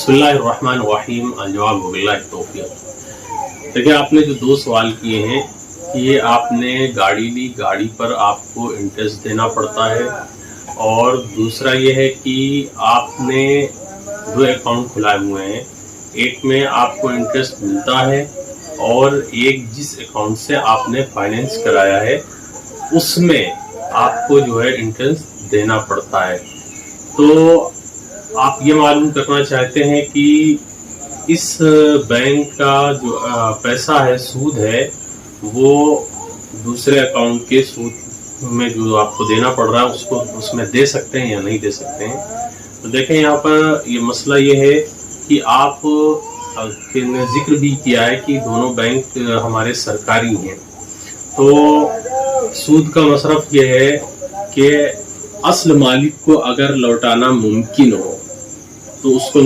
बिस्मिल्लाहिर्रहमानिर्रहीम अल-जवाब बिल्लाहि तौफीक। देखिए, आपने जो दो सवाल किए हैं, ये आपने गाड़ी ली, गाड़ी पर आपको इंटरेस्ट देना पड़ता है, और दूसरा ये है कि आपने दो अकाउंट खुलाए हुए हैं। एक में आपको इंटरेस्ट मिलता है और एक जिस अकाउंट से आपने फाइनेंस कराया है उसमें आपको जो है इंटरेस्ट देना पड़ता है। तो आप ये मालूम करना चाहते हैं कि इस बैंक का जो पैसा है, सूद है, वो दूसरे अकाउंट के सूद में जो आपको देना पड़ रहा है उसको उसमें दे सकते हैं या नहीं दे सकते हैं। तो देखें, यहाँ पर ये मसला ये है कि आप ने जिक्र भी किया है कि दोनों बैंक हमारे सरकारी हैं। तो सूद का मसरफ ये है कि असल मालिक को अगर लौटाना मुमकिन हो तो उसको